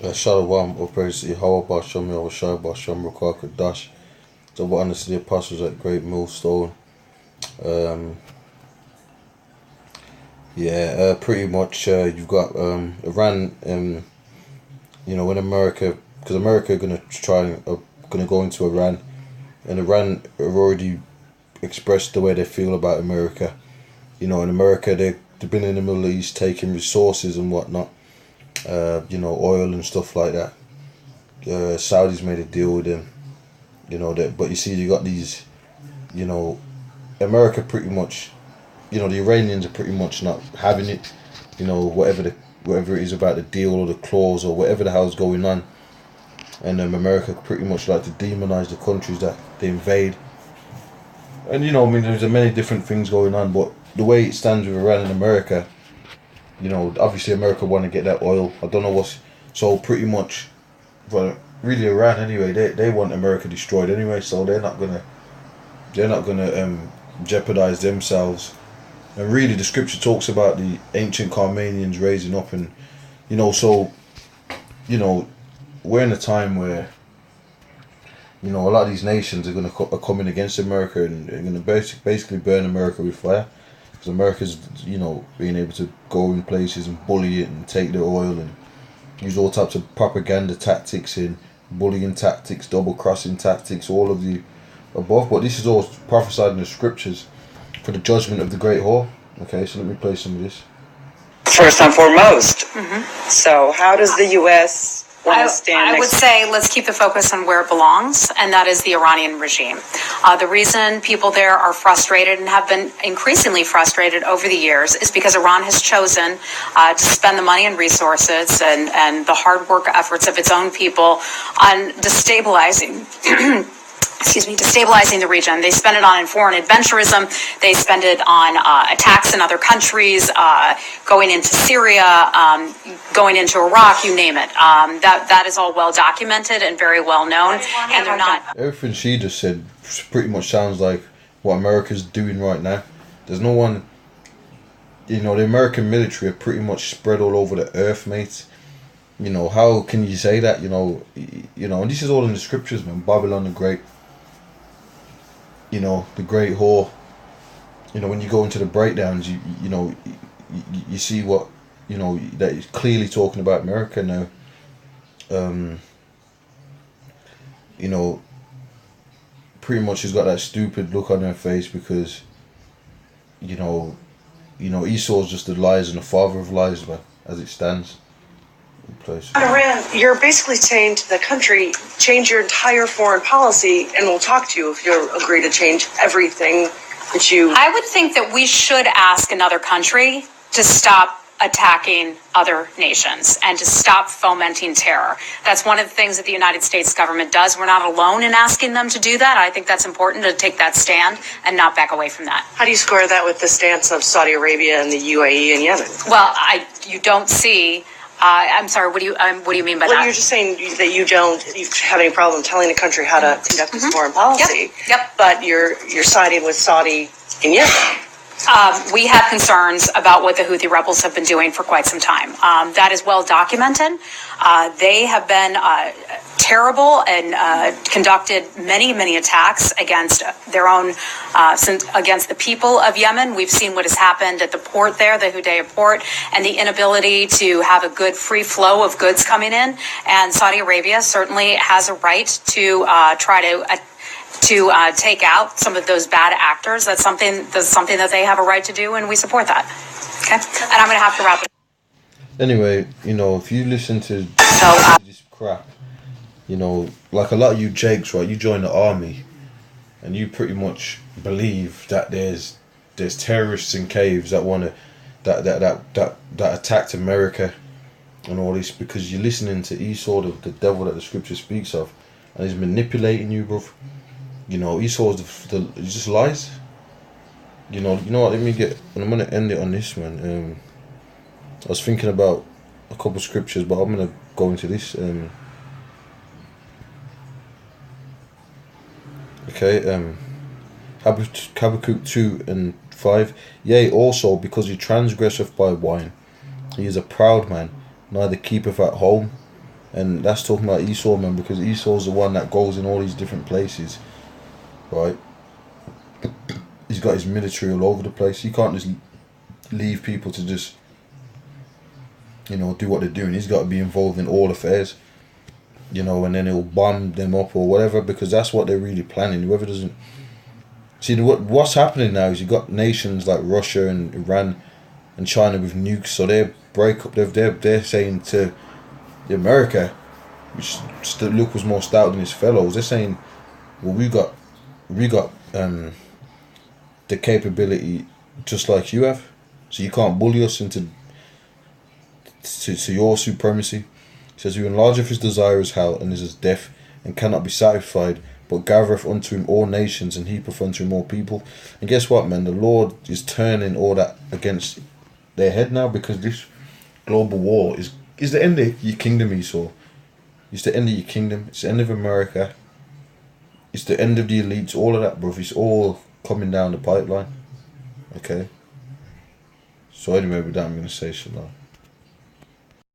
Shalom, all praise to Yahweh, Bashem, Yahushua, Bashem, Rukaka, Dash. Double honor to the apostles at GreatMillStone. Pretty much you've got Iran, you know, when America, because America are going to go into Iran, and Iran have already expressed the way they feel about America. You know, in America, they've been in the Middle East taking resources and whatnot. You know, oil and stuff like that. Saudis made a deal with them, you know, that. But you see, you got these, you know, America pretty much, you know, the Iranians are pretty much not having it, you know, whatever it is about the deal or the clause or whatever the hell's going on, and America pretty much like to demonize the countries that they invade. And you know, I mean, there's many different things going on, but the way it stands with Iran and America, you know, obviously America want to get that oil. I don't know what's, so pretty much, well, really Iran anyway. They want America destroyed anyway, so they're not gonna jeopardize themselves. And really, the scripture talks about the ancient Carmanians raising up, and you know, so you know, we're in a time where, you know, a lot of these nations are coming against America and are gonna basically burn America with fire. Because America's, you know, being able to go in places and bully it and take their oil and use all types of propaganda tactics and bullying tactics, double-crossing tactics, all of the above. But this is all prophesied in the scriptures for the judgment of the great whore. Okay, so let me play some of this. First and foremost. So how does the U.S. want to stand I would say let's keep the focus on where it belongs, and that is the Iranian regime. The reason people there are frustrated and have been increasingly frustrated over the years is because Iran has chosen to spend the money and resources and the hard work efforts of its own people on destabilizing destabilizing the region. They spend it on foreign adventurism. They spend it on attacks in other countries, going into Syria, going into Iraq, you name it. That is all well documented and very well known. And they're not. Everything she just said pretty much sounds like what America's doing right now. There's no one, you know, the American military are pretty much spread all over the earth, mate. You know, how can you say that? You know, and this is all in the scriptures, man. Babylon the Great. You know, the great whore. You know, when you go into the breakdowns, you see what, you know, that is clearly talking about America now. You know, pretty much she's got that stupid look on her face because, you know, Esau's just the lies and the father of lies, man, as it stands. Iran, you're basically saying to the country, change your entire foreign policy and we'll talk to you if you agree to change everything that you... I would think that we should ask another country to stop attacking other nations and to stop fomenting terror. That's one of the things that the United States government does. We're not alone in asking them to do that. I think that's important to take that stand and not back away from that. How do you square that with the stance of Saudi Arabia and the UAE and Yemen? Well, you don't see... I'm sorry, what do you mean by that? Well, you're just saying that you have any problem telling a country how to conduct its foreign policy. Yep. But you're siding with Saudi and Yemen. We have concerns about what the Houthi rebels have been doing for quite some time. That is well documented. They have been terrible and conducted many attacks against their own, against the people of Yemen. We've seen what has happened at the port there, the Hudaydah port, and the inability to have a good free flow of goods coming in. And Saudi Arabia certainly has a right to try to take out some of those bad actors. That's something that they have a right to do, and we support that. Okay, and I'm going to have to wrap it up. Anyway, you know, if you listen to this crap, you know, like a lot of you Jakes, right? You join the army, and you pretty much believe that there's terrorists in caves that want to that attacked America and all this because you're listening to Esau, the devil that the scripture speaks of, and he's manipulating you, bro. You know, Esau's he just lies. You know what? Let me get, and I'm gonna end it on this, man. I was thinking about a couple scriptures, but I'm gonna go into this. Habakkuk 2:5. Yea, also because he transgresseth by wine, he is a proud man, neither keepeth at home, And that's talking about Esau, man, because Esau's the one that goes in all these different places, right? He's got his military all over the place. He can't just leave people to just, you know, do what they're doing. He's got to be involved in all affairs, you know, and then he'll bomb them up or whatever, because that's what they're really planning. Whoever doesn't... See, what's happening now is you've got nations like Russia and Iran and China with nukes, so they're saying to America, which Luke was more stout than his fellows, they're saying, well, we got the capability just like you have, so you can't bully us into to your supremacy. He says, who enlargeth his desire is hell, and is as death, and cannot be satisfied, but gathereth unto him all nations, and heapeth unto him all people. And guess what, man? The Lord is turning all that against their head now, because this global war is the end of your kingdom, Esau. It's the end of your kingdom. It's the end of America. It's the end of the elites. All of that, bro. It's all coming down the pipeline. Okay? So anyway, with that, I'm going to say shalom.